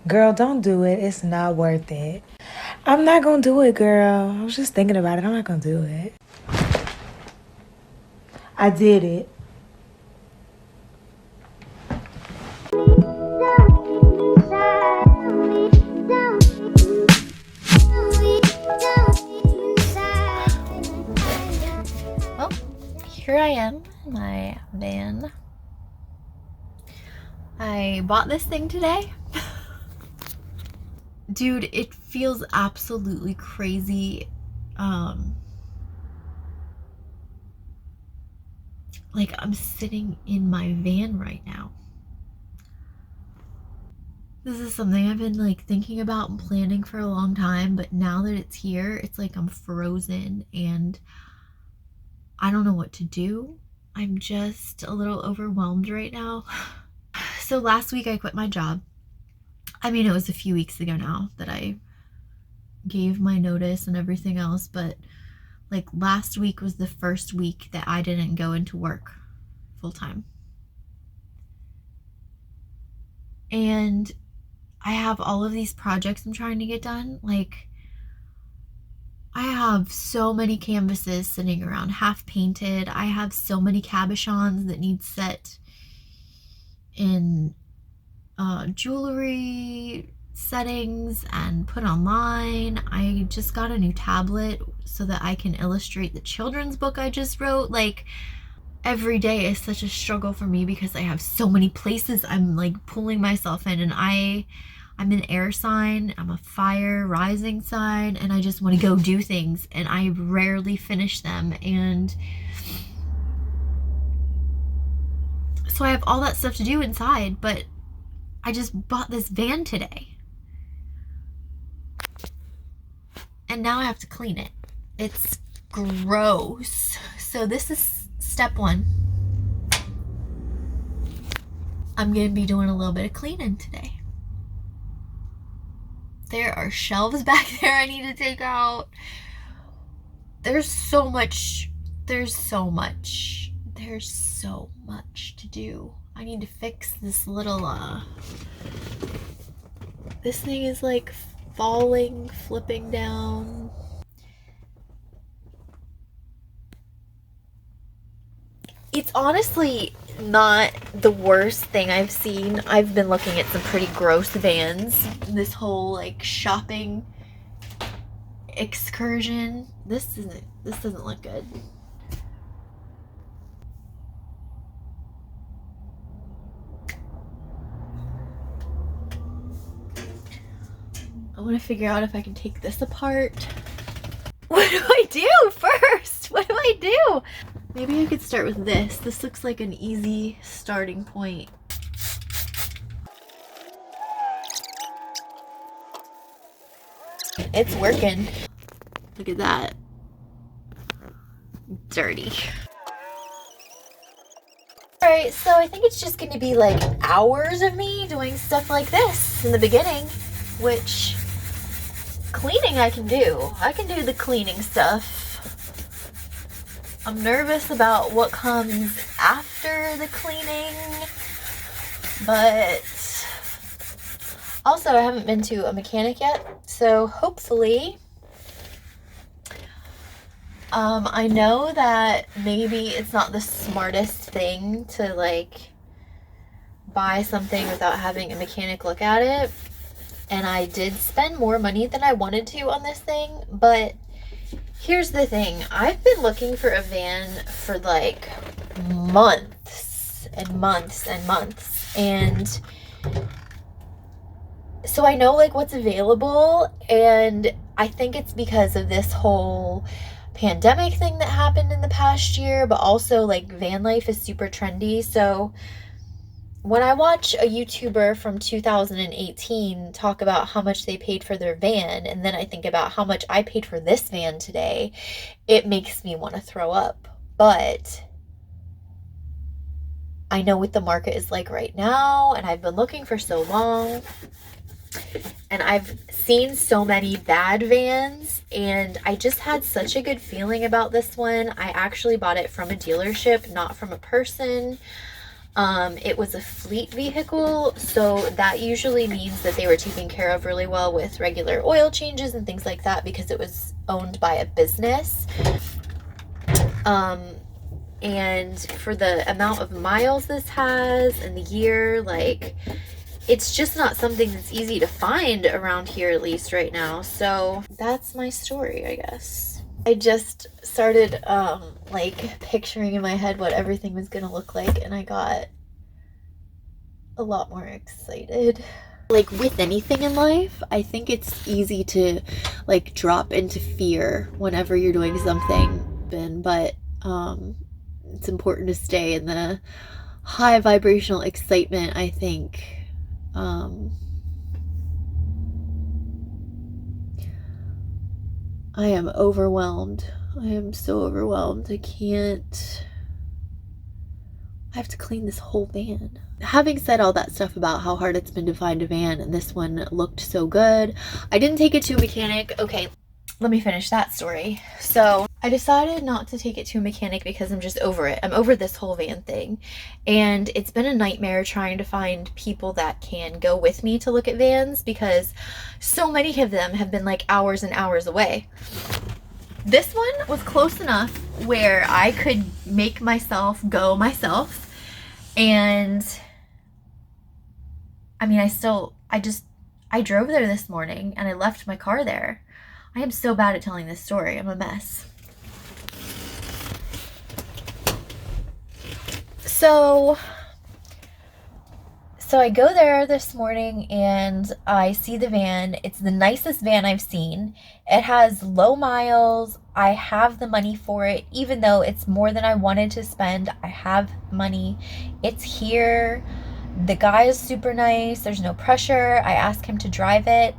Girl, don't do it. It's not worth it. I'm not gonna do it, girl. I was just thinking about it. I'm not gonna do it. I did it. Well, here I am in my van. I bought this thing today. Dude, it feels absolutely crazy. Like I'm sitting in my van right now. This is something I've been like thinking about and planning for a long time, but now that it's here, it's like I'm frozen and I don't know what to do. I'm just a little overwhelmed right now. So last week I quit my job. I mean, it was a few weeks ago now that I gave my notice and everything else, but like last week was the first week that I didn't go into work full time. And I have all of these projects I'm trying to get done. Like, I have so many canvases sitting around half painted. I have so many cabochons that need set in jewelry settings and put online. I just got a new tablet so that I can illustrate the children's book I just wrote. Like, every day is such a struggle for me because I have so many places I'm like pulling myself in, and I'm an air sign, I'm a fire rising sign, and I just want to go do things and I rarely finish them. And so I have all that stuff to do inside, but I just bought this van today. And now I have to clean it. It's gross. So this is step one. I'm going to be doing a little bit of cleaning today. There are shelves back there I need to take out. There's so much to do. I need to fix this little this thing is like falling, flipping down. It's honestly not the worst thing I've seen. I've been looking at some pretty gross vans. This whole like shopping excursion. This doesn't look good. I want to figure out if I can take this apart. What do I do first? What do I do? Maybe I could start with this. This looks like an easy starting point. It's working. Look at that. Dirty. Alright, so I think it's just going to be like hours of me doing stuff like this in the beginning, which cleaning I can do. I can do the cleaning stuff. I'm nervous about what comes after the cleaning, but also I haven't been to a mechanic yet, so hopefully I know that maybe it's not the smartest thing to like buy something without having a mechanic look at it, and I did spend more money than I wanted to on this thing. But here's the thing, I've been looking for a van for like months and months and months, and so I know like what's available, and I think it's because of this whole pandemic thing that happened in the past year, but also like van life is super trendy. So when I watch a YouTuber from 2018 talk about how much they paid for their van, and then I think about how much I paid for this van today, it makes me want to throw up. But I know what the market is like right now, and I've been looking for so long, and I've seen so many bad vans, and I just had such a good feeling about this one. I actually bought it from a dealership, not from a person. It was a fleet vehicle, so that usually means that they were taken care of really well with regular oil changes and things like that because it was owned by a business. Um, and for the amount of miles this has and the year, like, it's just not something that's easy to find around here, at least right now. So that's my story, I guess. I just started like picturing in my head what everything was gonna look like, and I got a lot more excited. Like with anything in life, I think it's easy to like drop into fear whenever you're doing something, but it's important to stay in the high vibrational excitement, I think. I am overwhelmed. I am so overwhelmed. I have to clean this whole van. Having said all that stuff about how hard it's been to find a van, and this one looked so good, I didn't take it to a mechanic. Okay, let me finish that story. So I decided not to take it to a mechanic because I'm just over it. I'm over this whole van thing. And it's been a nightmare trying to find people that can go with me to look at vans because so many of them have been like hours and hours away. This one was close enough where I could make myself go myself. And I mean, I drove there this morning and I left my car there. I am so bad at telling this story. I'm a mess. So I go there this morning and I see the van. It's the nicest van I've seen. It has low miles. I have the money for it. Even though it's more than I wanted to spend, I have money. It's here. The guy is super nice. There's no pressure. I asked him to drive it.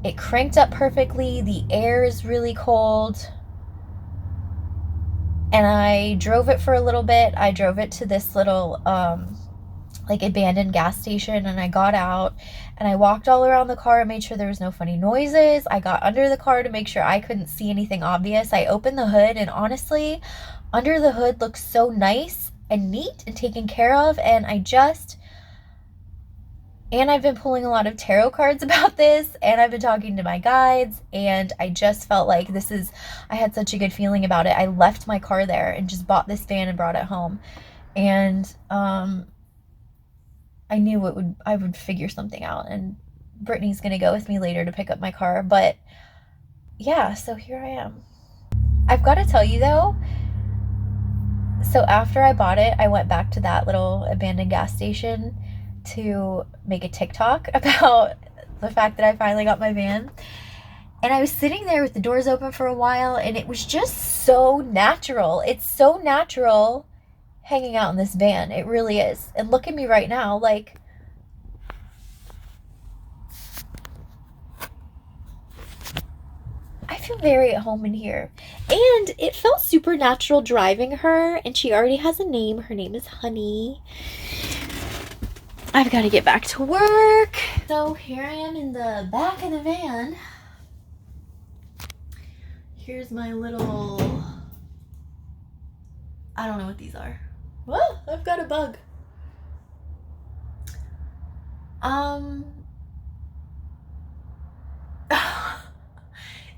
It cranked up perfectly. The air is really cold. And I drove it for a little bit. I drove it to this little like abandoned gas station, and I got out and I walked all around the car and made sure there was no funny noises. I got under the car to make sure I couldn't see anything obvious. I opened the hood, and honestly, under the hood looks so nice and neat and taken care of. And I've been pulling a lot of tarot cards about this, and I've been talking to my guides, and I just felt like I had such a good feeling about it. I left my car there and just bought this van and brought it home. And I knew I would figure something out, and Brittany's gonna go with me later to pick up my car. But yeah, so here I am. I've got to tell you though, so after I bought it, I went back to that little abandoned gas station to make a TikTok about the fact that I finally got my van. And I was sitting there with the doors open for a while, and it was just so natural. It's so natural hanging out in this van. It really is. And look at me right now, like, I feel very at home in here. And it felt super natural driving her, and she already has a name. Her name is Honey. I've got to get back to work. So here I am in the back of the van. Here's my little, I don't know what these are. Well, I've got a bug.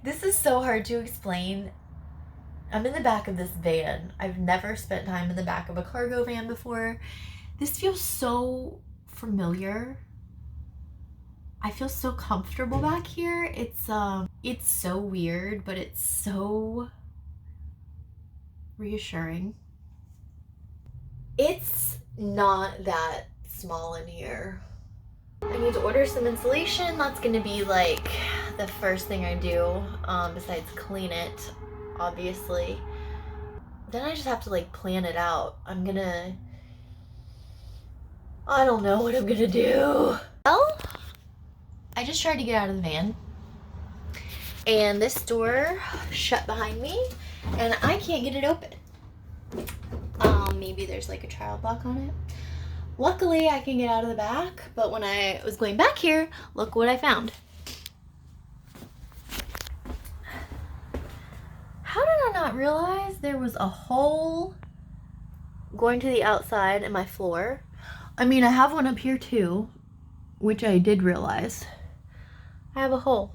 This is so hard to explain. I'm in the back of this van. I've never spent time in the back of a cargo van before. This feels so familiar. I feel so comfortable back here. It's so weird, but it's so reassuring. It's not that small in here. I need to order some insulation. That's gonna be like the first thing I do, besides clean it, obviously. Then I just have to like plan it out. I don't know what I'm gonna do. Well, I just tried to get out of the van, and this door shut behind me, and I can't get it open. Maybe there's like a child lock on it. Luckily, I can get out of the back, but when I was going back here, look what I found. How did I not realize there was a hole going to the outside and my floor. I mean, I have one up here too, which I did realize. I have a hole.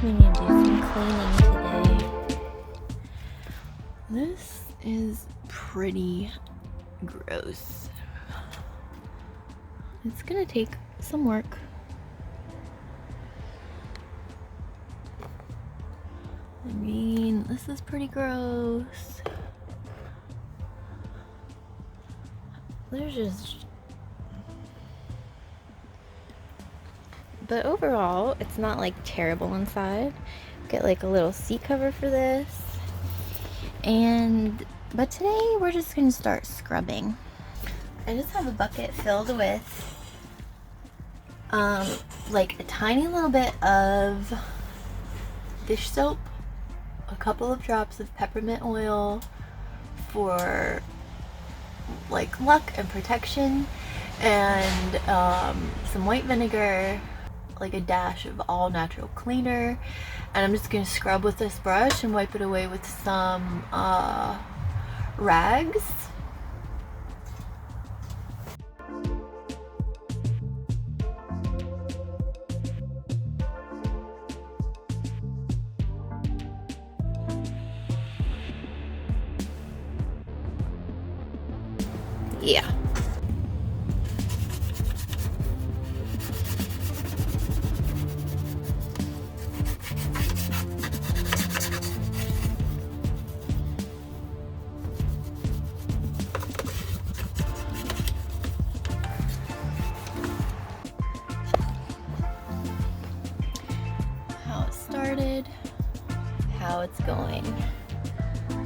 We need to do some cleaning today. This is pretty gross. It's gonna take some work. I mean, this is pretty gross. There's just... But overall, it's not like terrible inside. Get like a little seat cover for this. But today we're just gonna start scrubbing. I just have a bucket filled with like a tiny little bit of dish soap, a couple of drops of peppermint oil for like luck and protection, and some white vinegar, like a dash of all natural cleaner, and I'm just gonna scrub with this brush and wipe it away with some rags. Yeah. How it started, how it's going.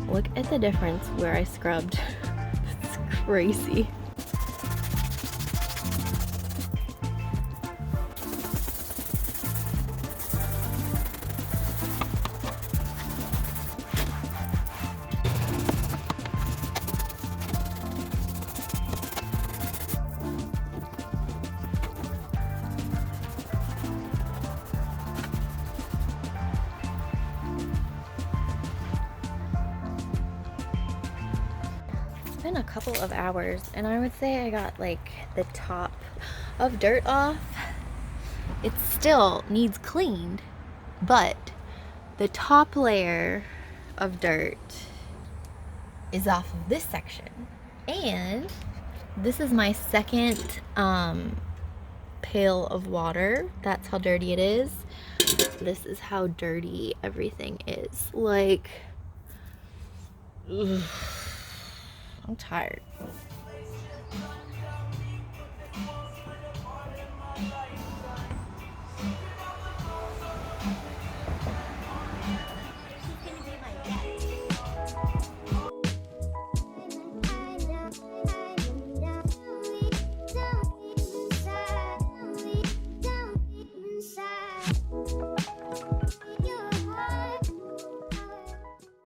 Look at the difference where I scrubbed. It's crazy. Been a couple of hours, and I would say I got like the top of dirt off. It still needs cleaned, but the top layer of dirt is off of this section. And this is my second pail of water. That's how dirty it is. This is how dirty everything is. Like, ugh. I'm tired.